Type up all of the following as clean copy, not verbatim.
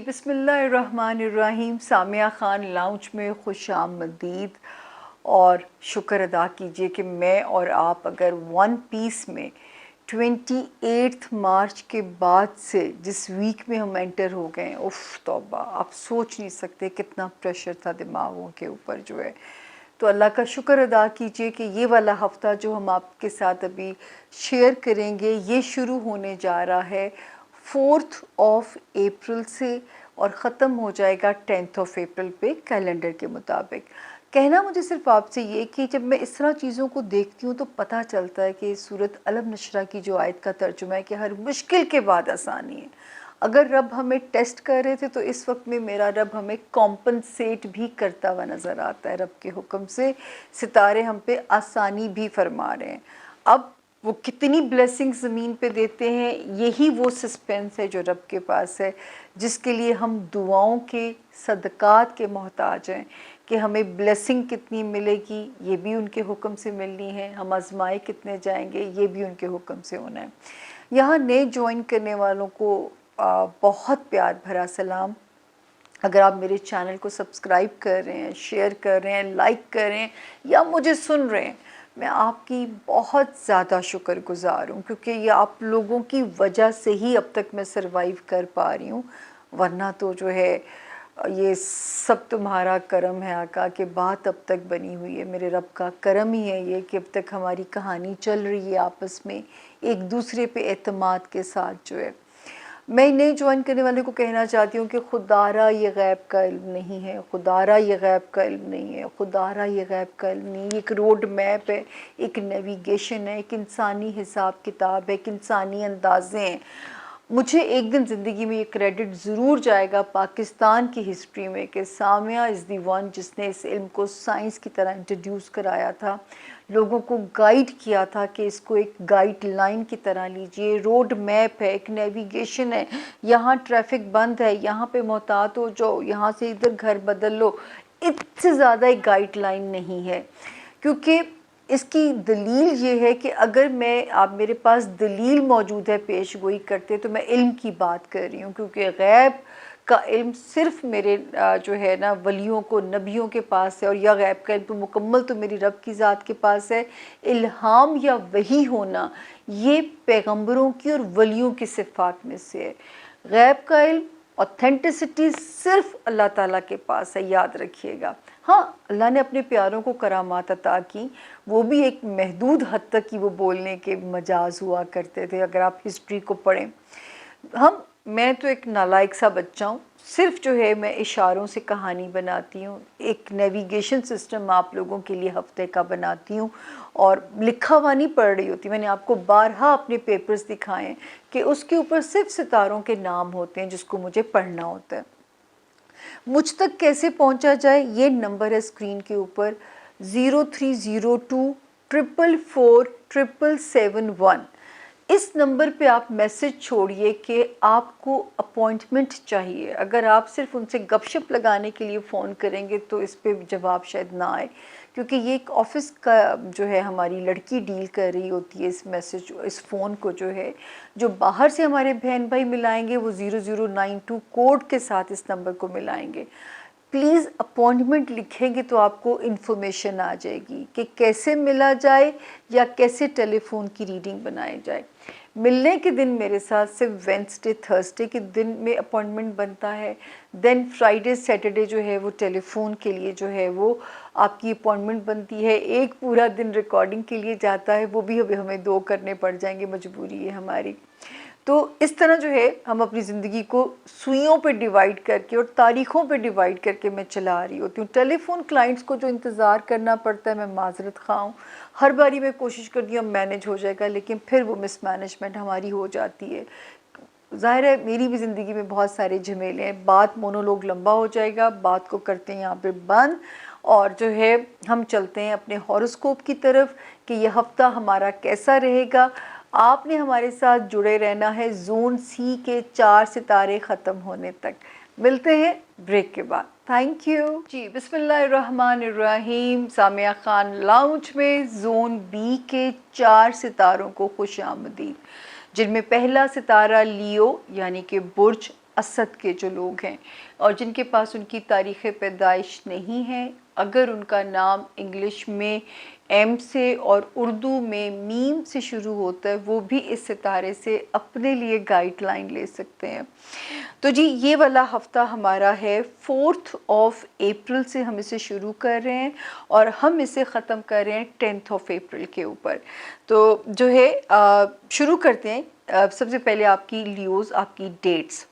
बिस्मिल्लाहिर्रहमानिर्रहीम। सामिया ख़ान लाउंज में खुशामदीद। और शुक्र अदा कीजिए कि मैं और आप अगर वन पीस में 28 मार्च के बाद से जिस वीक में हम एंटर हो गए, उफ़ तौबा, आप सोच नहीं सकते कितना प्रेशर था दिमागों के ऊपर जो है। तो अल्लाह का शुक्र अदा कीजिए कि ये वाला हफ़्ता जो हम आपके साथ अभी शेयर करेंगे ये शुरू होने जा रहा है 4 अप्रैल से और ख़त्म हो जाएगा 10 अप्रैल पे कैलेंडर के मुताबिक। कहना मुझे सिर्फ आपसे ये कि जब मैं इस तरह चीज़ों को देखती हूँ तो पता चलता है कि सूरत अलम नशरा की जो आयत का तर्जुमा है कि हर मुश्किल के बाद आसानी है। अगर रब हमें टेस्ट कर रहे थे तो इस वक्त में मेरा रब हमें कॉम्पनसेट भी करता हुआ नज़र आता है। रब के हुक्म से सितारे हम पे आसानी भी फरमा रहे हैं। अब वो कितनी ब्लेसिंग ज़मीन पे देते हैं, यही वो सस्पेंस है जो रब के पास है, जिसके लिए हम दुआओं के सदक़ात के मोहताज हैं कि हमें ब्लेसिंग कितनी मिलेगी ये भी उनके हुक्म से मिलनी है, हम आजमाए कितने जाएंगे ये भी उनके हुक्म से होना है। यहाँ नए ज्वाइन करने वालों को बहुत प्यार भरा सलाम। अगर आप मेरे चैनल को सब्सक्राइब कर रहे हैं, शेयर कर रहे हैं, लाइक कर रहे हैं या मुझे सुन रहे हैं, मैं आपकी बहुत ज़्यादा शुक्रगुज़ार हूँ, क्योंकि ये आप लोगों की वजह से ही अब तक मैं सरवाइव कर पा रही हूँ। वरना तो जो है ये सब तुम्हारा करम है आका, कि बात अब तक बनी हुई है। मेरे रब का करम ही है ये कि अब तक हमारी कहानी चल रही है आपस में एक दूसरे पे एतमाद के साथ जो है। मैं नए ज्वाइन करने वाले को कहना चाहती हूँ कि खुदारा ये गैब का इल्म नहीं है, खुदारा ये गैब का इल्म नहीं है, खुदारा ये गैब का इल्म नहीं है। एक रोड मैप है, एक नेविगेशन है, एक इंसानी हिसाब किताब है, एक इंसानी अंदाज़े हैं। मुझे एक दिन ज़िंदगी में ये क्रेडिट ज़रूर जाएगा पाकिस्तान की हिस्ट्री में कि सामिया इज़ दी वन जिसने इस इल्म को साइंस की तरह इंट्रोड्यूस कराया था, लोगों को गाइड किया था कि इसको एक गाइडलाइन की तरह लीजिए। रोड मैप है, एक नेविगेशन है, यहाँ ट्रैफिक बंद है, यहाँ पे मोहतात हो जाओ, यहाँ से इधर घर बदल लो। इससे ज़्यादा एक गाइडलाइन नहीं है, क्योंकि इसकी दलील ये है कि अगर मैं आप मेरे पास दलील मौजूद है पेश गोई करते, तो मैं इल्म की बात कर रही हूँ, क्योंकि गैब का इल्म सिर्फ मेरे जो है ना वलियों को, नबियों के पास है, और या गैब का इल्म मुकम्मल तो मेरी रब की ज़ात के पास है। इल्हाम या वही होना ये पैगंबरों की और वलियों की सिफ़ात में से है। गैब का इल्म, ऑथेंटिसिटी सिर्फ अल्लाह ताला के पास है, याद रखिएगा। हाँ, अल्लाह ने अपने प्यारों को करामात अता की, वो भी एक महदूद हद तक की वो बोलने के मजाज हुआ करते थे। अगर आप हिस्ट्री को पढ़ें, मैं तो एक नालायक सा बच्चा हूँ, सिर्फ जो है मैं इशारों से कहानी बनाती हूँ, एक नेविगेशन सिस्टम आप लोगों के लिए हफ्ते का बनाती हूँ और लिखा हुआ नहीं पढ़ रही होती। मैंने आपको बारहा अपने पेपर्स दिखाएं कि उसके ऊपर सिर्फ सितारों के नाम होते हैं जिसको मुझे पढ़ना होता है। मुझ तक कैसे पहुंचा जाए, ये नंबर है स्क्रीन के ऊपर 0302444771। इस नंबर पे आप मैसेज छोड़िए कि आपको अपॉइंटमेंट चाहिए। अगर आप सिर्फ उनसे गपशप लगाने के लिए फ़ोन करेंगे तो इस पे जवाब शायद ना आए, क्योंकि ये एक ऑफ़िस का जो है हमारी लड़की डील कर रही होती है इस मैसेज, इस फ़ोन को जो है, जो बाहर से हमारे बहन भाई मिलाएंगे वो 0092 कोड के साथ इस नंबर को मिलाएंगे। प्लीज़ अपॉइंटमेंट लिखेंगे तो आपको इन्फॉर्मेशन आ जाएगी कि कैसे मिला जाए या कैसे टेलीफोन की रीडिंग बनाई जाए। मिलने के दिन मेरे साथ सिर्फ वेंसडे थर्सडे के दिन में अपॉइंटमेंट बनता है। देन फ्राइडे सैटरडे जो है वो टेलीफोन के लिए जो है वो आपकी अपॉइंटमेंट बनती है। एक पूरा दिन रिकॉर्डिंग के लिए जाता है, वो भी अभी हमें 2 करने पड़ जाएंगे, मजबूरी है हमारी। तो इस तरह जो है हम अपनी ज़िंदगी को सुइयों पे डिवाइड करके और तारीख़ों पे डिवाइड करके मैं चला रही होती हूँ। टेलीफोन क्लाइंट्स को जो इंतज़ार करना पड़ता है, मैं माज़रत ख़्वाह हूँ। हर बारी मैं कोशिश करती हूँ मैनेज हो जाएगा, लेकिन फिर वो मिसमैनेजमेंट हमारी हो जाती है। ज़ाहिर है मेरी भी ज़िंदगी में बहुत सारे झमेले हैं। बात मोनोलॉग लंबा हो जाएगा, बात को करते हैं यहाँ पे बंद, और जो है हम चलते हैं अपने हॉरोस्कोप की तरफ कि यह हफ़्ता हमारा कैसा रहेगा। आपने हमारे साथ जुड़े रहना है जोन सी के 4 सितारे ख़त्म होने तक। मिलते हैं ब्रेक के बाद। थैंक यू जी। बिस्मिल्लाहिर्रहमानिर्रहीम। सामिया ख़ान लाउंज में जोन बी के 4 सितारों को खुश आमदीद, जिनमें पहला सितारा लियो यानी कि बुर्ज असद के जो लोग हैं और जिनके पास उनकी तारीख़ पैदाइश नहीं है, अगर उनका नाम इंग्लिश में एम से और उर्दू में मीम से शुरू होता है, वो भी इस सितारे से अपने लिए गाइडलाइन ले सकते हैं। तो जी ये वाला हफ़्ता हमारा है 4th ऑफ अप्रैल से हम इसे शुरू कर रहे हैं और हम इसे ख़त्म कर रहे हैं 10th ऑफ अप्रैल के ऊपर। तो जो है शुरू करते हैं। सबसे पहले आपकी लियोज़, आपकी डेट्स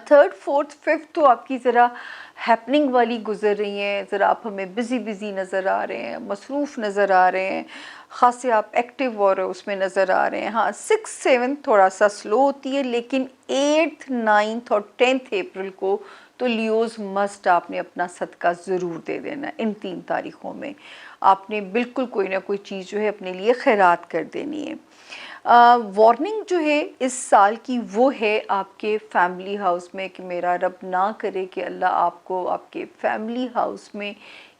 3rd 4th 5th तो आपकी ज़रा हैपनिंग वाली गुजर रही हैं, ज़रा आप हमें बिज़ी नज़र आ रहे हैं, मसरूफ़ नज़र आ रहे हैं, ख़ास से आप एक्टिव और उसमें नज़र आ रहे हैं। हाँ 6th 7th थोड़ा सा स्लो होती है, लेकिन 8th 9th और 10th अप्रैल को तो लियोज़ मस्ट आपने अपना सदका ज़रूर दे देना। इन 3 तारीख़ों में आपने बिल्कुल कोई ना कोई चीज़ जो है अपने लिए खैरात कर देनी है। वार्निंग जो है इस साल की वो है आपके फैमिली हाउस में कि मेरा रब ना करे कि अल्लाह आपको आपके फैमिली हाउस में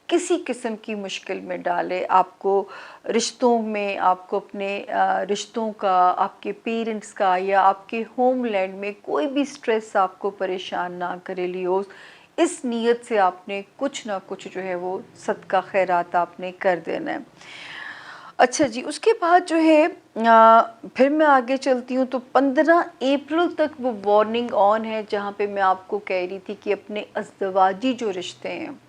किसी किस्म की मुश्किल में डाले, आपको रिश्तों में, आपको अपने रिश्तों का, आपके पेरेंट्स का या आपके होमलैंड में कोई भी स्ट्रेस आपको परेशान ना करे लियोज़। इस नीयत से आपने कुछ ना कुछ जो है वो सदका खैरात आपने कर देना है। अच्छा जी, उसके बाद जो है फिर मैं आगे चलती हूँ तो 15 अप्रैल तक वो वार्निंग ऑन है, जहाँ पे मैं आपको कह रही थी कि अपने अज़दवाजी जो रिश्ते हैं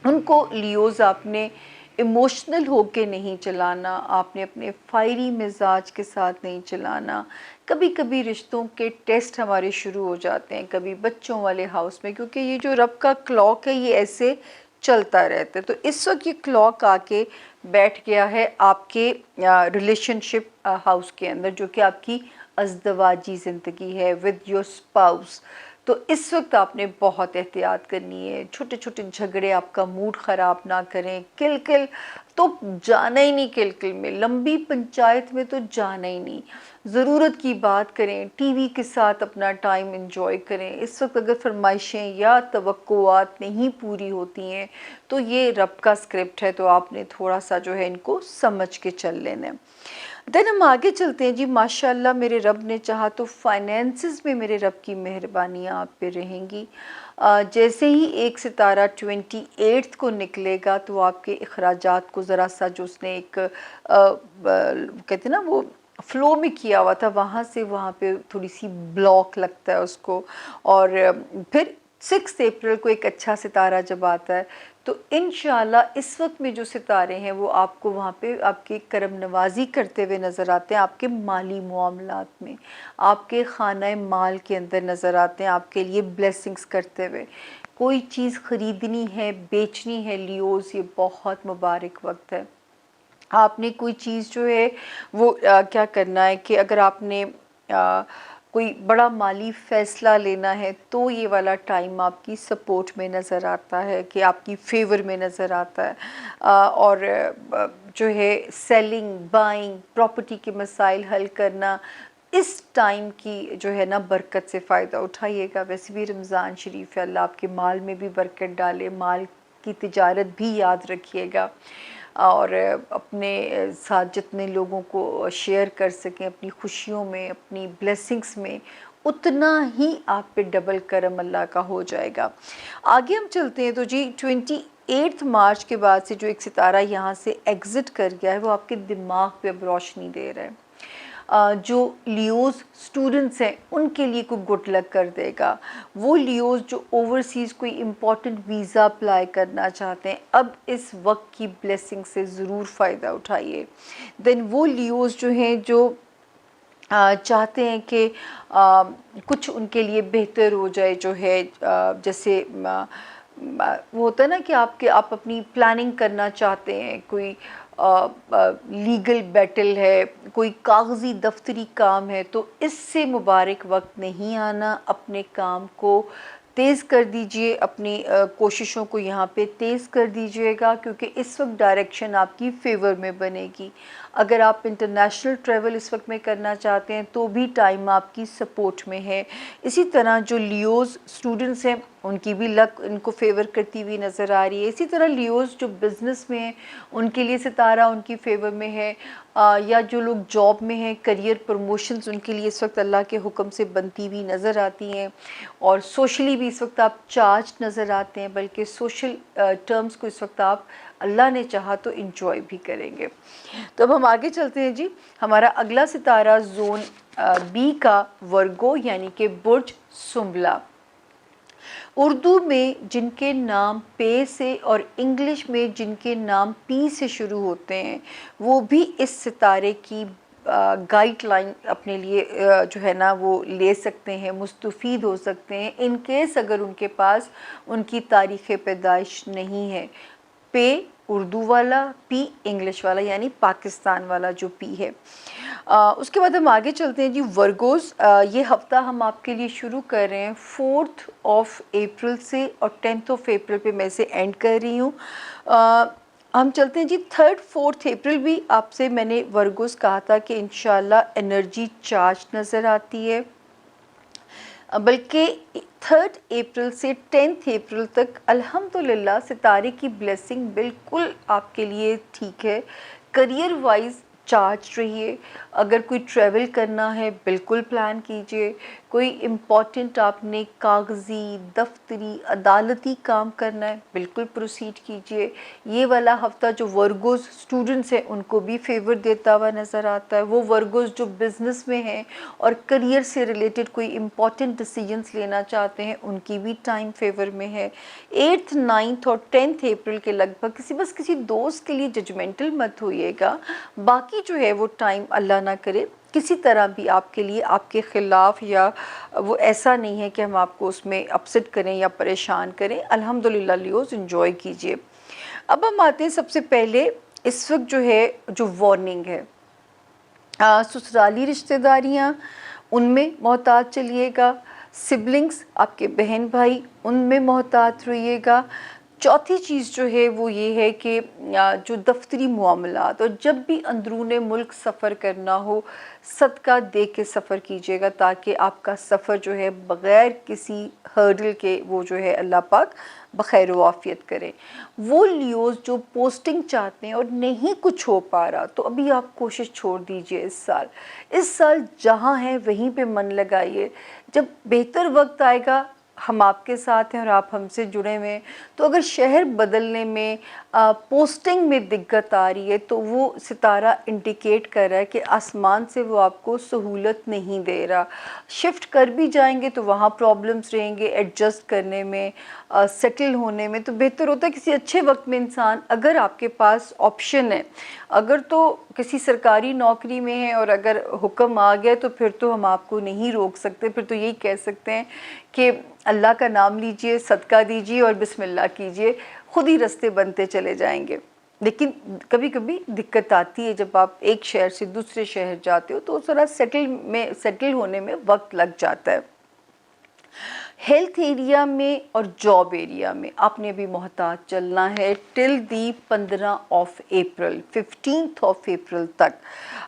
उनको लियोज़ आपने इमोशनल होके नहीं चलाना, आपने अपने फायरी मिजाज के साथ नहीं चलाना। कभी कभी रिश्तों के टेस्ट हमारे शुरू हो जाते हैं, कभी बच्चों वाले हाउस में, क्योंकि ये जो रब का क्लॉक है ये ऐसे चलता रहता है। तो इस वक्त ये क्लॉक आके बैठ गया है आपके रिलेशनशिप हाउस के अंदर, जो कि आपकी अज़दवाजी ज़िंदगी है विद योर स्पाउस। तो इस वक्त आपने बहुत एहतियात करनी है, छोटे छोटे झगड़े आपका मूड ख़राब ना करें। किल तो जाना ही नहीं, किल में लंबी पंचायत में तो जाना ही नहीं। ज़रूरत की बात करें, टीवी के साथ अपना टाइम एंजॉय करें। इस वक्त अगर फरमाइशें या तवक्कुआत नहीं पूरी होती हैं तो ये रब का स्क्रिप्ट है, तो आपने थोड़ा सा जो है इनको समझ के चल लेना है। देन हम आगे चलते हैं जी। माशाल्लाह मेरे रब ने चाहा तो फाइनेंसिस में मेरे रब की मेहरबानियाँ आप पे रहेंगी। जैसे ही एक सितारा 28th को निकलेगा तो आपके अखराजात को ज़रा सा जो उसने एक कहते हैं ना वो फ़्लो में किया हुआ था, वहाँ से वहाँ पे थोड़ी सी ब्लॉक लगता है उसको। और फिर 6 अप्रैल को एक अच्छा सितारा जब आता है तो इंशाल्लाह इस वक्त में जो सितारे हैं वो आपको वहाँ पे आपकी करम नवाजी करते हुए नज़र आते हैं, आपके माली मामलात में, आपके खाना माल के अंदर नज़र आते हैं, आपके लिए ब्लेसिंग्स करते हुए। कोई चीज़ ख़रीदनी है, बेचनी है लियोज़, ये बहुत मुबारक वक्त है। आपने कोई चीज़ जो है वो क्या करना है कि अगर आपने कोई बड़ा माली फ़ैसला लेना है तो ये वाला टाइम आपकी सपोर्ट में नज़र आता है, कि आपकी फ़ेवर में नज़र आता है। और जो है सेलिंग, बाइंग, प्रॉपर्टी के मसाइल हल करना, इस टाइम की जो है ना बरकत से फ़ायदा उठाइएगा। वैसे भी रमज़ान शरीफ है, अल्लाह आपके माल में भी बरकत डाले, माल की तिजारत भी याद रखिएगा और अपने साथ जितने लोगों को शेयर कर सकें अपनी खुशियों में, अपनी ब्लेसिंग्स में, उतना ही आप पे डबल करम अल्लाह का हो जाएगा। आगे हम चलते हैं तो जी 28 मार्च के बाद से जो एक सितारा यहाँ से एग्ज़िट कर गया है वो आपके दिमाग पे अब रोशनी दे रहा है। जो लियोज़ स्टूडेंट्स हैं उनके लिए कोई गुड लक कर देगा। वो लियोज़ जो ओवरसीज़ कोई इम्पॉर्टेंट वीज़ा अप्लाई करना चाहते हैं, अब इस वक्त की ब्लेसिंग से ज़रूर फ़ायदा उठाइए। देन वो लियोज़ जो हैं जो चाहते हैं कि कुछ उनके लिए बेहतर हो जाए, जो है जैसे वो होता है ना कि आप अपनी प्लानिंग करना चाहते हैं, कोई लीगल बैटल है, कोई कागज़ी दफ्तरी काम है, तो इससे मुबारक वक्त नहीं आना। अपने काम को तेज़ कर दीजिए, अपनी कोशिशों को यहाँ पे तेज़ कर दीजिएगा, क्योंकि इस वक्त डायरेक्शन आपकी फ़ेवर में बनेगी। अगर आप इंटरनेशनल ट्रैवल इस वक्त में करना चाहते हैं तो भी टाइम आपकी सपोर्ट में है। इसी तरह जो लियोज़ स्टूडेंट्स हैं उनकी भी लक इनको फेवर करती हुई नज़र आ रही है। इसी तरह लियोज़ जो बिज़नेस में हैं उनके लिए सितारा उनकी फेवर में है, या जो लोग जॉब में हैं करियर प्रमोशंस उनके लिए इस वक्त अल्लाह के हुक्म से बनती हुई नज़र आती हैं। और सोशली भी इस वक्त आप चार्ज नज़र आते हैं, बल्कि सोशल टर्म्स को इस वक्त आप अल्लाह ने चाहा तो इंजॉय भी करेंगे। तो अब हम आगे चलते हैं जी। हमारा अगला सितारा जोन बी का वर्गो यानी कि बुर्ज सुंबला। उर्दू में जिनके नाम पे से और इंग्लिश में जिनके नाम पी से शुरू होते हैं वो भी इस सितारे की गाइडलाइन अपने लिए जो है ना वो ले सकते हैं, मुस्तफ़ीद हो सकते हैं इन केस अगर उनके पास उनकी तारीख़ पैदाइश नहीं है। पे उर्दू वाला, पी इंग्लिश वाला यानी पाकिस्तान वाला जो पी है। उसके बाद हम आगे चलते हैं जी। वर्गोस ये हफ़्ता हम आपके लिए शुरू कर रहे हैं 4 अप्रैल से और 10 अप्रैल पे मैं इसे एंड कर रही हूँ। हम चलते हैं जी 3-4 अप्रैल भी आपसे मैंने वर्गोस कहा था कि इंशाल्लाह एनर्जी चार्ज नज़र आती है, बल्कि 3 अप्रैल से 10 अप्रैल तक अल्हम्दुलिल्लाह सितारे की ब्लेसिंग बिल्कुल आपके लिए ठीक है। करियर वाइज चार्ज रहिए। अगर कोई ट्रैवल करना है बिल्कुल प्लान कीजिए। कोई इम्पॉर्टेंट आपने कागज़ी दफ्तरी अदालती काम करना है बिल्कुल प्रोसीड कीजिए। ये वाला हफ़्ता जो वर्गोस स्टूडेंट्स हैं उनको भी फेवर देता हुआ नज़र आता है। वो वर्गोस जो बिज़नेस में हैं और करियर से रिलेटेड कोई इम्पॉर्टेंट डिसीजंस लेना चाहते हैं उनकी भी टाइम फेवर में है। 8th 9th और 10th अप्रैल के लगभग किसी दोस्त के लिए जजमेंटल मत होइएगा। बाकी जो है वो टाइम अल्लाह ना करे किसी तरह भी आपके लिए आपके ख़िलाफ़ या वो ऐसा नहीं है कि हम आपको उसमें अपसेट करें या परेशान करें। अल्हम्दुलिल्लाह लियोज़ एंजॉय कीजिए। अब हम आते हैं सबसे पहले इस वक्त जो है जो वार्निंग है, ससुराली रिश्तेदारियाँ उनमें मोहतात चलिएगा। सिबलिंग्स आपके बहन भाई उनमें मोहतात रहिएगा। चौथी चीज़ जो है वो ये है कि जो दफ्तरी मामलात और जब भी अंदरूने मुल्क सफ़र करना हो सदका दे के सफ़र कीजिएगा ताकि आपका सफ़र जो है बग़ैर किसी हर्डल के वो जो है अल्लाह पाक बखैर वाफ़ियत करें। वो लियोज़ जो पोस्टिंग चाहते हैं और नहीं कुछ हो पा रहा तो अभी आप कोशिश छोड़ दीजिए। इस साल जहाँ हैं वहीं पे मन लगाइए। जब बेहतर वक्त आएगा हम आपके साथ हैं और आप हमसे जुड़े हुए हैं। तो अगर शहर बदलने में पोस्टिंग में दिक्कत आ रही है तो वो सितारा इंडिकेट कर रहा है कि आसमान से वो आपको सहूलत नहीं दे रहा। शिफ्ट कर भी जाएंगे तो वहाँ प्रॉब्लम्स रहेंगे एडजस्ट करने में, सेटल होने में। तो बेहतर होता है किसी अच्छे वक्त में इंसान अगर आपके पास ऑप्शन है, अगर तो किसी सरकारी नौकरी में है और अगर हुक्म आ गया तो फिर तो हम आपको नहीं रोक सकते। फिर तो यही कह सकते हैं कि अल्लाह का नाम लीजिए, सदका दीजिए और बिस्मिल्लाह कीजिए, खुद ही रास्ते बनते चले जाएंगे। लेकिन कभी कभी दिक्कत आती है जब आप एक शहर से दूसरे शहर जाते हो तो थोड़ा सेटल होने में वक्त लग जाता है। हेल्थ एरिया में और जॉब एरिया में आपने भी मोहतात चलना है टिल दी 15 अप्रैल 15 अप्रैल तक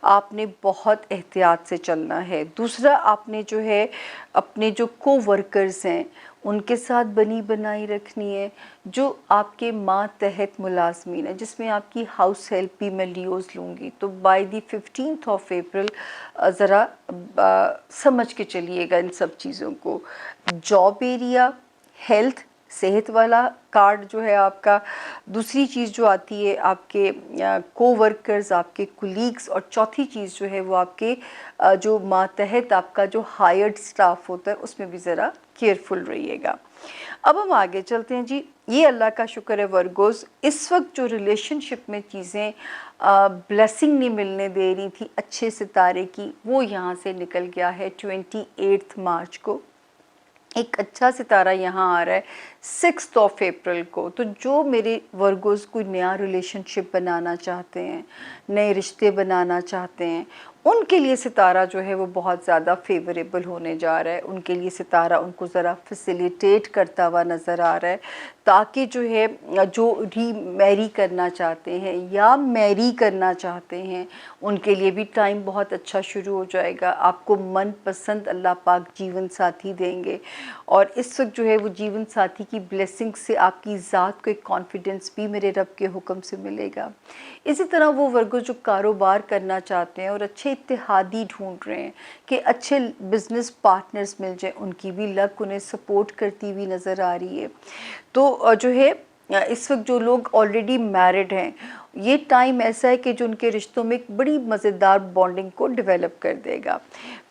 आपने बहुत एहतियात से चलना है। दूसरा आपने जो है अपने जो को वर्कर्स हैं उनके साथ बनी बनाई रखनी है। जो आपके मातहत मुलाजमीन है जिसमें आपकी हाउस हेल्प भी मैं लियोज़ लूँगी तो बाय दी 15 अप्रैल ज़रा समझ के चलिएगा इन सब चीज़ों को। जॉब एरिया, हेल्थ, सेहत वाला कार्ड जो है आपका। दूसरी चीज़ जो आती है आपके को वर्कर्स, आपके कुलीग्स और चौथी चीज़ जो है वो आपके जो मातहत आपका जो हायर्ड स्टाफ होता है उसमें भी ज़रा केयरफुल रहिएगा। अब हम आगे चलते हैं जी। ये अल्लाह का शुक्र है वर्गोस इस वक्त जो रिलेशनशिप में चीज़ें ब्लेसिंग नहीं मिलने दे रही थी अच्छे सितारे की वो यहाँ से निकल गया है। 28 मार्च को एक अच्छा सितारा यहाँ आ रहा है 6 अप्रैल को। तो जो मेरे वर्गोस कोई नया रिलेशनशिप बनाना चाहते हैं, नए रिश्ते बनाना चाहते हैं, उनके लिए सितारा जो है वो बहुत ज़्यादा फेवरेबल होने जा रहा है। उनके लिए सितारा उनको ज़रा फैसिलिटेट करता हुआ नज़र आ रहा है, ताकि जो है जो री मैरी करना चाहते हैं या मैरी करना चाहते हैं उनके लिए भी टाइम बहुत अच्छा शुरू हो जाएगा। आपको मनपसंद अल्लाह पाक जीवन साथी देंगे, और इस वक्त जो है वो जीवन साथी की ब्लेसिंग से आपकी ज़ात को एक कॉन्फिडेंस भी मेरे रब के हुक्म से मिलेगा। इसी तरह वो वर्गो जो कारोबार करना चाहते हैं और अच्छे इत्तेहादी ढूंढ रहे हैं कि अच्छे बिजनेस पार्टनर्स मिल जाए, उनकी भी लक उन्हें सपोर्ट करती हुई नज़र आ रही है। तो जो है इस वक्त जो लोग ऑलरेडी मैरिड हैं, ये टाइम ऐसा है कि जो उनके रिश्तों में एक बड़ी मज़ेदार बॉन्डिंग को डेवलप कर देगा।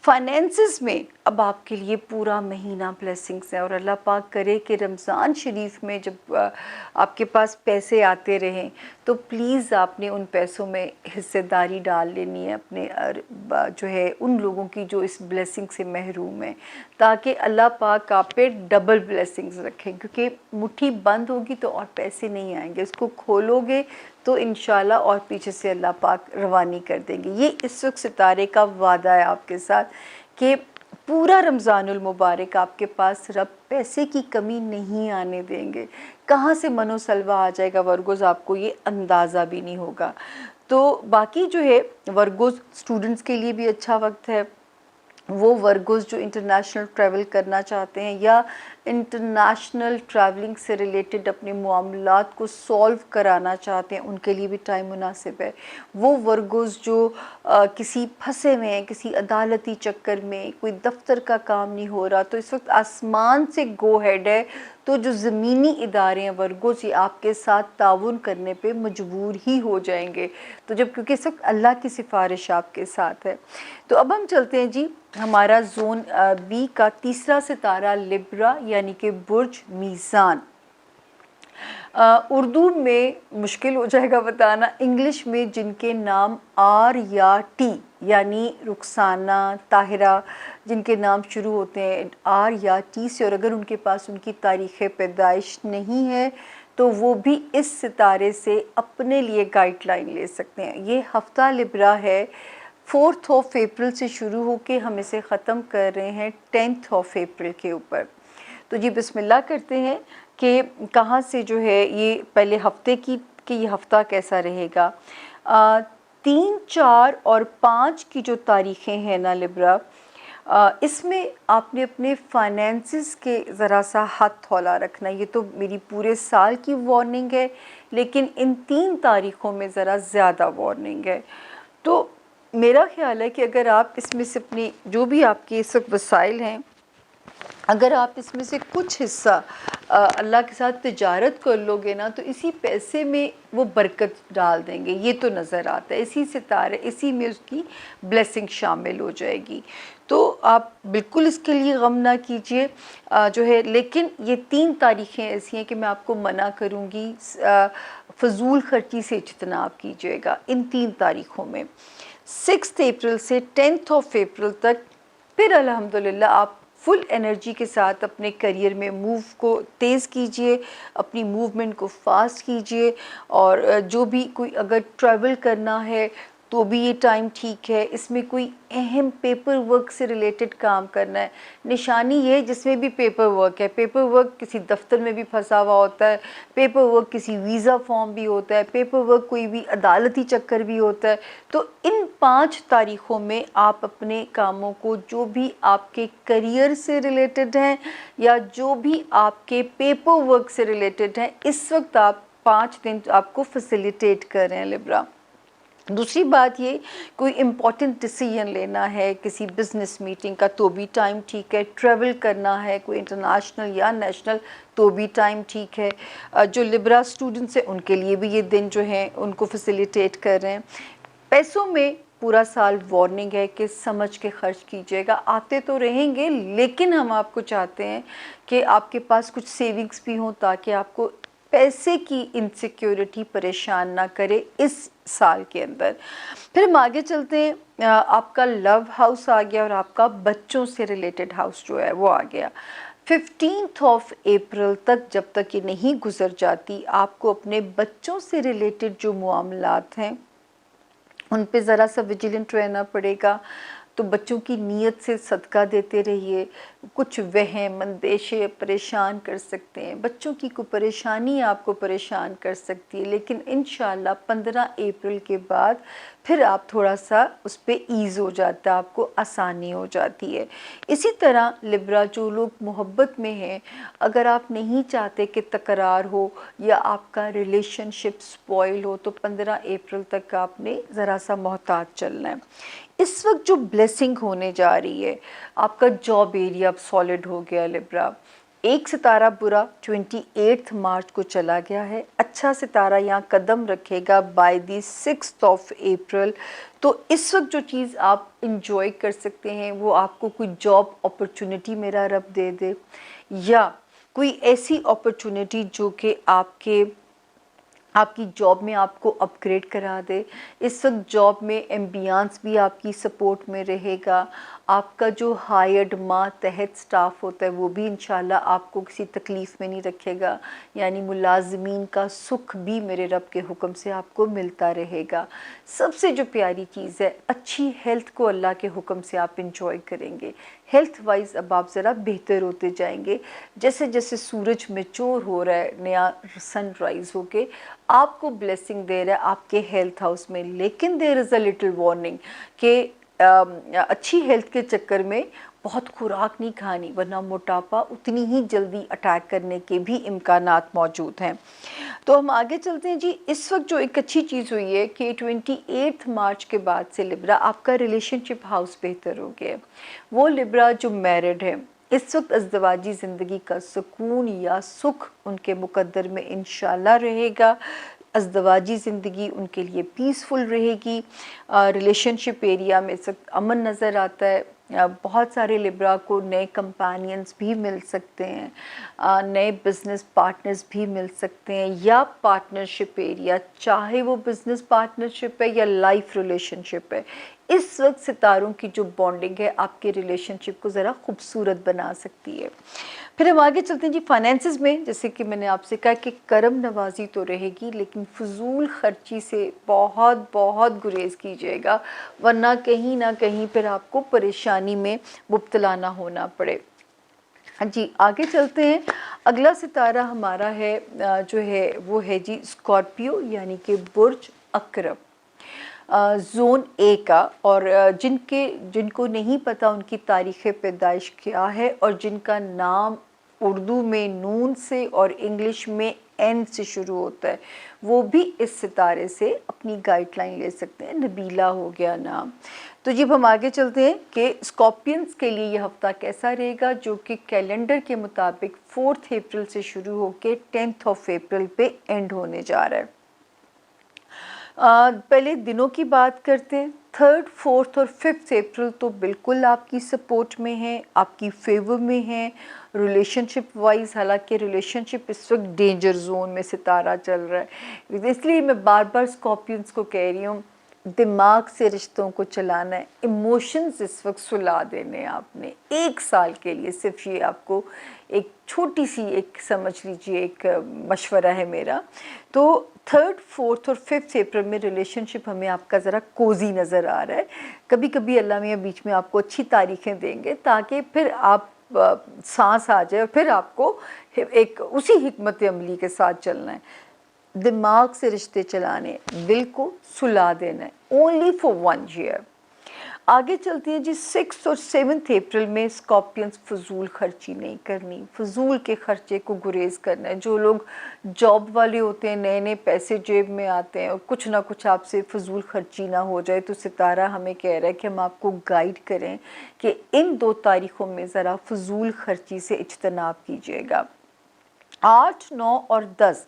फाइनेंसिस में अब आपके लिए पूरा महीना ब्लेसिंग्स है, और अल्लाह पाक करे कि रमज़ान शरीफ में जब आपके पास पैसे आते रहें तो प्लीज़ आपने उन पैसों में हिस्सेदारी डाल लेनी है अपने जो है उन लोगों की जो इस ब्लेसिंग से महरूम हैं, ताकि अल्लाह पाक आप पे डबल ब्लेसिंग्स रखें। क्योंकि मुट्ठी बंद होगी तो और पैसे नहीं आएंगे, इसको खोलोगे तो इंशाल्लाह और पीछे से अल्लाह पाक रवानी कर देंगे। ये इस वक्त सितारे का वादा है आपके साथ कि पूरा रमज़ानुल मुबारक आपके पास रब पैसे की कमी नहीं आने देंगे। कहाँ से मनोसलवा आ जाएगा वर्गोज़, आपको ये अंदाज़ा भी नहीं होगा। तो बाकी जो है वर्गोज़ स्टूडेंट्स के लिए भी अच्छा वक्त है। वो वर्गोज़ जो इंटरनेशनल ट्रैवल करना चाहते हैं या इंटरनेशनल ट्रैवलिंग से रिलेटेड अपने मामलात को सॉल्व कराना चाहते हैं, उनके लिए भी टाइम मुनासिब है। वो वर्गोज़ जो किसी फंसे में हैं, किसी अदालती चक्कर में, कोई दफ्तर का काम नहीं हो रहा, तो इस वक्त आसमान से गो हेड है। तो जो ज़मीनी इदारे हैं वर्गोज़, ये आपके साथ ताउन करने पे मजबूर ही हो जाएंगे। तो जब क्योंकि इस वक्त अल्लाह की सिफारिश आपके साथ है। तो अब हम चलते हैं जी हमारा जोन बी का तीसरा सितारा लिब्रा यानी कि बुर्ज मीज़ान। उर्दू में मुश्किल हो जाएगा बताना, इंग्लिश में जिनके नाम आर या टी यानी रुखसाना, ताहिरा, जिनके नाम शुरू होते हैं आर या टी से, और अगर उनके पास उनकी तारीख़ पैदाइश नहीं है तो वो भी इस सितारे से अपने लिए गाइडलाइन ले सकते हैं। ये हफ्ता लिब्रा है, 4 अप्रैल से शुरू होके हम इसे ख़त्म कर रहे हैं 10 अप्रैल के ऊपर। तो जी बिस्मिल्लाह करते हैं कि कहाँ से जो है ये पहले हफ्ते की कि ये हफ्ता कैसा रहेगा। 3, 4 और 5 की जो तारीख़ें हैं ना लिब्रा, इसमें आपने अपने फाइनेंसिस के ज़रा सा हाथ हौला रखना। ये तो मेरी पूरे साल की वार्निंग है, लेकिन इन 3 तारीख़ों में ज़रा ज़्यादा वार्निंग है। तो मेरा ख़्याल है कि अगर आप इसमें से अपनी जो भी आपके इस वक्त वसाइल हैं, अगर आप इसमें से कुछ हिस्सा अल्लाह के साथ तिजारत कर लोगे ना, तो इसी पैसे में वो बरकत डाल देंगे। ये तो नज़र आता है, इसी सितारे इसी में उसकी ब्लेसिंग शामिल हो जाएगी। तो आप बिल्कुल इसके लिए गम ना कीजिए जो है। लेकिन ये 3 तारीख़ें ऐसी हैं कि मैं आपको मना करूँगी फ़जूल खर्ची से इज्तना आप कीजिएगा इन 3 तारीख़ों में। 6 अप्रैल से 10 अप्रैल तक फिर अल्हम्दुलिल्लाह आप फुल एनर्जी के साथ अपने करियर में मूव को तेज़ कीजिए, अपनी मूवमेंट को फास्ट कीजिए, और जो भी कोई अगर ट्रैवल करना है तो भी ये टाइम ठीक है। इसमें कोई अहम पेपर वर्क से रिलेटेड काम करना है, निशानी ये जिसमें भी पेपर वर्क है, पेपर वर्क किसी दफ्तर में भी फंसा हुआ होता है, पेपर वर्क किसी वीज़ा फॉर्म भी होता है, पेपर वर्क कोई भी अदालती चक्कर भी होता है। तो इन 5 तारीख़ों में आप अपने कामों को, जो भी आपके करियर से रिलेटेड हैं या जो भी आपके पेपर वर्क से रिलेटेड हैं, इस वक्त आप 5 दिन आपको फैसिलिटेट कर रहे हैं लिब्रा। दूसरी बात ये, कोई इम्पॉर्टेंट डिसीजन लेना है किसी बिज़नेस मीटिंग का तो भी टाइम ठीक है, ट्रैवल करना है कोई इंटरनेशनल या नेशनल तो भी टाइम ठीक है। जो लिब्रा स्टूडेंट्स हैं उनके लिए भी ये दिन जो हैं उनको फैसिलिटेट कर रहे हैं। पैसों में पूरा साल वार्निंग है कि समझ के खर्च कीजिएगा, आते तो रहेंगे लेकिन हम आपको चाहते हैं कि आपके पास कुछ सेविंग्स भी हों ताकि आपको पैसे की इनसिक्योरिटी परेशान ना करे इस साल के अंदर। फिर हम आगे चलते हैं, आपका लव हाउस आ गया और आपका बच्चों से रिलेटेड हाउस जो है वो आ गया। 15 अप्रैल तक जब तक ये नहीं गुजर जाती, आपको अपने बच्चों से रिलेटेड जो मामलात हैं उन पे ज़रा सा विजिलेंट रहना पड़ेगा। तो बच्चों की नीयत से सदका देते रहिए। कुछ वहम अंदेशे परेशान कर सकते हैं, बच्चों की कोई परेशानी आपको परेशान कर सकती है, लेकिन इंशाल्लाह 15 अप्रैल के बाद फिर आप थोड़ा सा उस पर ईज़ हो जाता है, आपको आसानी हो जाती है। इसी तरह लिब्रा, जो लोग मोहब्बत में हैं, अगर आप नहीं चाहते कि तकरार हो या आपका रिलेशनशिप स्पॉइल हो, तो 15 अप्रैल तक आपने ज़रा सा मोहतात चलना है। इस वक्त जो ब्लेसिंग होने जा रही है, आपका जॉब एरिया अब सॉलिड हो गया लिब्रा। एक सितारा बुरा 28 मार्च को चला गया है, अच्छा सितारा यहाँ कदम रखेगा बाय दी 6 अप्रैल। तो इस वक्त जो चीज़ आप इंजॉय कर सकते हैं वो आपको कोई जॉब अपॉर्चुनिटी मेरा रब दे दे, या कोई ऐसी अपॉर्चुनिटी जो कि आपकी जॉब में आपको अपग्रेड करा दे। इस वक्त जॉब में एम्बियंस भी आपकी सपोर्ट में रहेगा। आपका जो हायर्ड मातहत स्टाफ होता है वो भी इंशाल्लाह आपको किसी तकलीफ़ में नहीं रखेगा, यानी मुलाजमीन का सुख भी मेरे रब के हुक्म से आपको मिलता रहेगा। सबसे जो प्यारी चीज़ है, अच्छी हेल्थ को अल्लाह के हुक्म से आप इंजॉय करेंगे। हेल्थ वाइज अब आप ज़रा बेहतर होते जाएंगे। जैसे जैसे सूरज मैच्योर हो रहा है, नया सनराइज़ होके आपको ब्लेसिंग दे रहा है आपके हेल्थ हाउस में, लेकिन there is a little warning कि अच्छी हेल्थ के चक्कर में बहुत खुराक नहीं खानी, वरना मोटापा उतनी ही जल्दी अटैक करने के भी इम्कानात मौजूद हैं। तो हम आगे चलते हैं जी। इस वक्त जो एक अच्छी चीज़ हुई है कि 28 मार्च के बाद से लिब्रा आपका रिलेशनशिप हाउस बेहतर हो गया है। वो लिब्रा जो मैरिड है, इस वक्त अज़दवाजी ज़िंदगी का सुकून या सुख उनके मुकद्दर में इंशाल्लाह रहेगा। अज़दवाजी ज़िंदगी उनके लिए पीसफुल रहेगी। रिलेशनशिप एरिया में इस वक्त अमन नज़र आता है। बहुत सारे लिब्रा को नए कंपेनियंस भी मिल सकते हैं, नए बिज़नेस पार्टनर्स भी मिल सकते हैं, या पार्टनरशिप एरिया, चाहे वो बिज़नेस पार्टनरशिप है या लाइफ रिलेशनशिप है, इस वक्त सितारों की जो बॉन्डिंग है आपके रिलेशनशिप को ज़रा खूबसूरत बना सकती है। फिर हम आगे चलते हैं जी फाइनेंसिस में। जैसे कि मैंने आपसे कहा कि करम नवाजी तो रहेगी, लेकिन फजूल खर्ची से बहुत बहुत गुरेज कीजिएगा, वरना कहीं ना कहीं फिर आपको परेशानी में मुब्तला ना होना पड़े। हाँ जी, आगे चलते हैं। अगला सितारा हमारा है जो है वो है जी स्कॉर्पियो, यानी कि बुर्ज अकरब, ज़ोन ए का। और जिनको नहीं पता उनकी तारीख़ पैदाइश क्या है, और जिनका नाम उर्दू में नून से और इंग्लिश में एन से शुरू होता है, वो भी इस सितारे से अपनी गाइडलाइन ले सकते हैं। नबीला हो गया नाम। तो जब हम आगे चलते हैं कि स्कॉर्पियंस के लिए ये हफ़्ता कैसा रहेगा, जो कि कैलेंडर के मुताबिक 4 अप्रैल से शुरू होकर 10 अप्रैल पे एंड होने जा रहा है। पहले दिनों की बात करते हैं। 3, 4 और 5 अप्रैल तो बिल्कुल आपकी सपोर्ट में है, आपकी फेवर में है रिलेशनशिप वाइज। हालांकि रिलेशनशिप इस वक्त डेंजर जोन में सितारा चल रहा है, इसलिए मैं बार बार स्कॉर्पियंस को कह रही हूँ, दिमाग से रिश्तों को चलाना है, इमोशंस इस वक्त सुला देने आपने 1 साल के लिए। सिर्फ ये आपको एक छोटी सी एक समझ लीजिए एक मशवरा है मेरा। तो 3, 4 और 5 अप्रैल में रिलेशनशिप हमें आपका ज़रा कोजी नज़र आ रहा है। कभी कभी अल्लाह मियाँ बीच में आपको अच्छी तारीखें देंगे ताकि फिर आप सांस आ जाए, और फिर आपको एक उसी हिकमत अमली के साथ चलना है। दिमाग से रिश्ते चलाने, दिल को सुला देना है, ओनली फॉर 1 ईयर। आगे चलती है जी। 6 और 7 अप्रैल में स्कॉर्पियंस फजूल खर्ची नहीं करनी, फजूल के खर्चे को गुरेज करना है। जो लोग जॉब वाले होते हैं, नए नए पैसे जेब में आते हैं और कुछ ना कुछ आपसे फजूल खर्ची ना हो जाए, तो सितारा हमें कह रहा है कि हम आपको गाइड करें कि इन 2 तारीख़ों में ज़रा फजूल खर्ची से इज्तनाब कीजिएगा। 8, 9 और 10,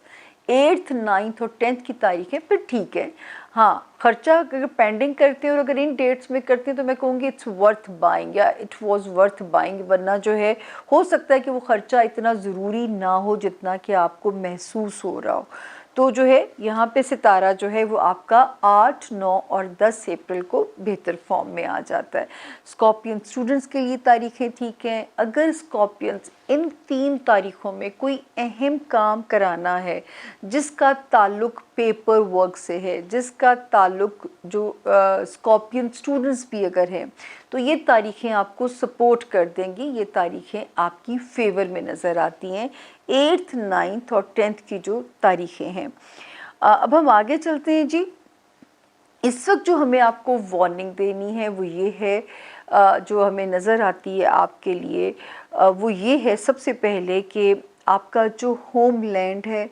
8th, 9th और 10th की तारीखें फिर ठीक है। हाँ, खर्चा अगर पेंडिंग करते हैं और अगर इन डेट्स में करते हैं तो मैं कहूँगी इट्स वर्थ बाइंग, या इट वाज वर्थ बाइंग। वरना जो है हो सकता है कि वो खर्चा इतना ज़रूरी ना हो जितना कि आपको महसूस हो रहा हो। तो जो है यहाँ पे सितारा जो है वो आपका 8, 9 और 10 अप्रैल को बेहतर फॉर्म में आ जाता है। स्कॉर्पियन स्टूडेंट्स के लिए तारीखें ठीक हैं। अगर स्कॉर्पियंस इन 3 तारीखों में कोई अहम काम कराना है जिसका ताल्लुक पेपर वर्क से है, जिसका ताल्लुक जो स्कॉर्पियन स्टूडेंट्स भी अगर हैं, तो ये तारीखें आपको सपोर्ट कर देंगी, ये तारीखें आपकी फेवर में नज़र आती हैं, 8th 9th और 10th की जो तारीखें हैं। अब हम आगे चलते हैं जी। इस वक्त जो हमें आपको वार्निंग देनी है वो ये है, जो हमें नज़र आती है आपके लिए, वो ये है सबसे पहले कि आपका जो होमलैंड है,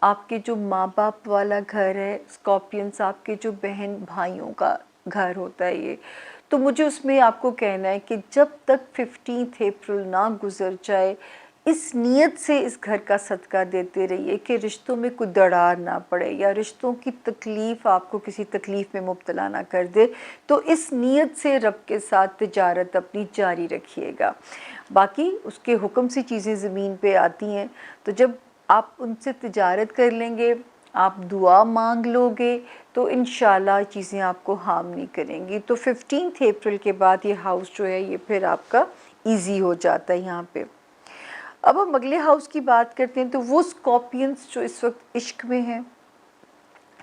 आपके जो माँ बाप वाला घर है, स्कॉर्पियंस आपके जो बहन भाइयों का घर होता है ये, तो मुझे उसमें आपको कहना है कि जब तक 15 अप्रैल ना गुजर जाए, इस नीयत से इस घर का सदका देते रहिए कि रिश्तों में कोई दरार ना पड़े या रिश्तों की तकलीफ़ आपको किसी तकलीफ़ में मुब्तला ना कर दे। तो इस नीयत से रब के साथ तिजारत अपनी जारी रखिएगा। बाकी उसके हुक्म से चीज़ें ज़मीन पे आती हैं, तो जब आप उनसे तिजारत कर लेंगे, आप दुआ मांग लोगे, तो इंशाल्लाह चीज़ें आपको हार्म नहीं करेंगी। तो 15 अप्रैल के बाद ये हाउस जो है ये फिर आपका ईजी हो जाता है यहाँ पे। अब हम अगले हाउस की बात करते हैं, तो वो स्कॉर्पियंस जो इस वक्त इश्क में हैं,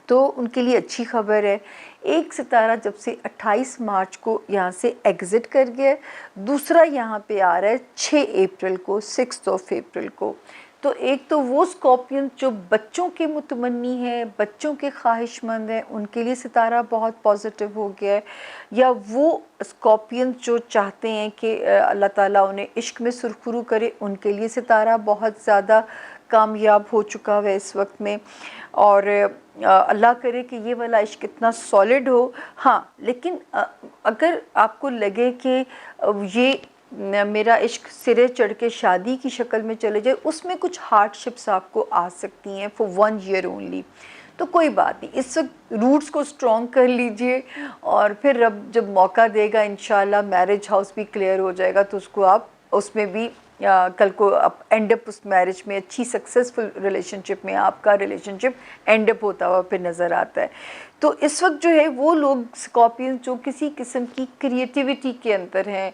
तो उनके लिए अच्छी खबर है। एक सितारा जब से 28 मार्च को यहाँ से एग्ज़िट कर गया, दूसरा यहाँ पे आ रहा है 6 अप्रैल को, 6 अप्रैल को। तो एक तो वो स्कॉर्पियन जो बच्चों के मुतमन्नी है, बच्चों के ख्वाहिशमंद हैं, उनके लिए सितारा बहुत पॉजिटिव हो गया है, या वो स्कॉर्पियन जो चाहते हैं कि अल्लाह ताला उन्हें इश्क में सुरखरू करे, उनके लिए सितारा बहुत ज़्यादा कामयाब हो चुका है इस वक्त में। और अल्लाह करे कि ये वाला इश्क इतना सॉलिड हो। हाँ, लेकिन अगर आपको लगे कि ये मेरा इश्क सिरे चढ़ के शादी की शक्ल में चले जाए, उसमें कुछ हार्डशिप्स आपको आ सकती हैं फॉर 1 ईयर ओनली, तो कोई बात नहीं, इस वक्त रूट्स को स्ट्रॉन्ग कर लीजिए और फिर रब जब मौका देगा इंशाल्लाह मैरिज हाउस भी क्लियर हो जाएगा, तो उसको आप उसमें भी कल को आप एंड अप उस मैरिज में अच्छी सक्सेसफुल रिलेशनशिप में आपका रिलेशनशिप एंड अप होता हुआ फिर नज़र आता है। तो इस वक्त जो है वो लोग स्कॉर्पियन जो किसी किस्म की क्रिएटिविटी के अंदर हैं,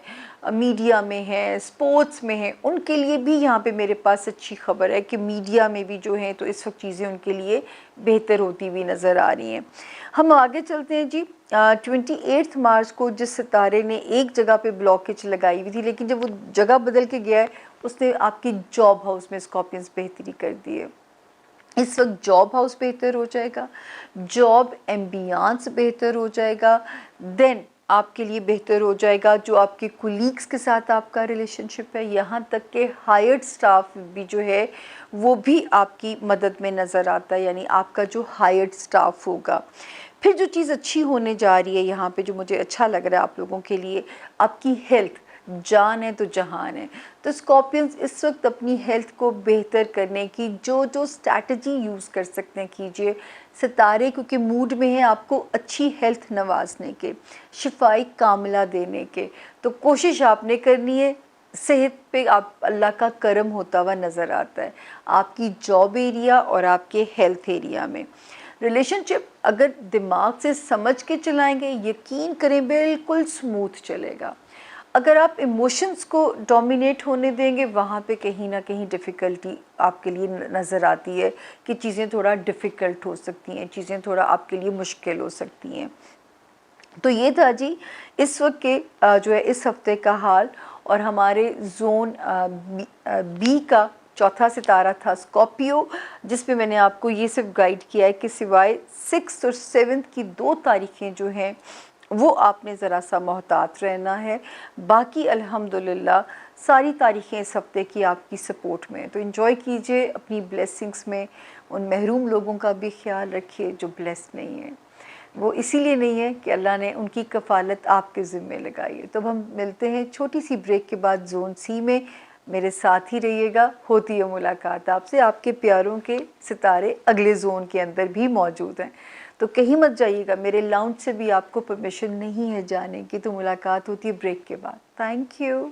मीडिया में हैं, स्पोर्ट्स में हैं, उनके लिए भी यहाँ पे मेरे पास अच्छी खबर है कि मीडिया में भी जो है तो इस वक्त चीज़ें उनके लिए बेहतर होती हुई नज़र आ रही हैं। हम आगे चलते हैं जी। 28 मार्च को जिस सितारे ने एक जगह पे ब्लॉकेज लगाई हुई थी, लेकिन जब वो जगह बदल के गया है, उसने आपकी जॉब हाउस में स्कॉर्पियंस बेहतरी कर दी है। इस वक्त जॉब हाउस बेहतर हो जाएगा, जॉब एम्बियंस बेहतर हो जाएगा, देन आपके लिए बेहतर हो जाएगा जो आपके कुलीग्स के साथ आपका रिलेशनशिप है, यहाँ तक कि हायर्ड स्टाफ भी जो है वो भी आपकी मदद में नज़र आता है, यानी आपका जो हायर्ड स्टाफ होगा। फिर जो चीज़ अच्छी होने जा रही है यहाँ पे, जो मुझे अच्छा लग रहा है आप लोगों के लिए, आपकी हेल्थ, जान है तो जहान है। तो स्कॉर्पियंस इस वक्त अपनी हेल्थ को बेहतर करने की जो जो स्ट्रैटेजी यूज़ कर सकते हैं कीजिए। सितारे क्योंकि मूड में है आपको अच्छी हेल्थ नवाजने के, शिफाई कामला देने के, तो कोशिश आपने करनी है। सेहत पे आप अल्लाह का करम होता हुआ नज़र आता है आपकी जॉब एरिया और आपके हेल्थ एरिया में। रिलेशनशिप अगर दिमाग से समझ के चलाएंगे, यकीन करें बिल्कुल स्मूथ चलेगा। अगर आप इमोशंस को डोमिनेट होने देंगे, वहाँ पे कहीं ना कहीं डिफ़िकल्टी आपके लिए नज़र आती है कि चीज़ें थोड़ा डिफ़िकल्ट हो सकती हैं, चीज़ें थोड़ा आपके लिए मुश्किल हो सकती हैं। तो ये था जी इस वक्त के जो है इस हफ्ते का हाल। और हमारे जोन बी का चौथा सितारा था स्कॉर्पियो, जिसमें मैंने आपको ये सिर्फ गाइड किया है कि सिवाय 6 और 7 की 2 तारीखें जो हैं वो आपने ज़रा सा मोहतात रहना है। बाकी अल्हम्दुलिल्लाह सारी तारीखें इस हफ्ते की आपकी सपोर्ट में। तो इन्जॉय कीजिए अपनी ब्लेसिंग्स में। उन महरूम लोगों का भी ख्याल रखिए जो ब्लेस्ड नहीं है। वो इसीलिए नहीं है कि अल्लाह ने उनकी कफ़ालत आपके ज़िम्मे लगाई है। तो हम मिलते हैं छोटी सी ब्रेक के बाद जोन सी में। मेरे साथ ही रहिएगा, होती है मुलाकात आपसे। आपके प्यारों के सितारे अगले जोन के अंदर भी मौजूद हैं, तो कहीं मत जाइएगा। मेरे लाउंज से भी आपको परमिशन नहीं है जाने की। तो मुलाकात होती है ब्रेक के बाद। Thank you.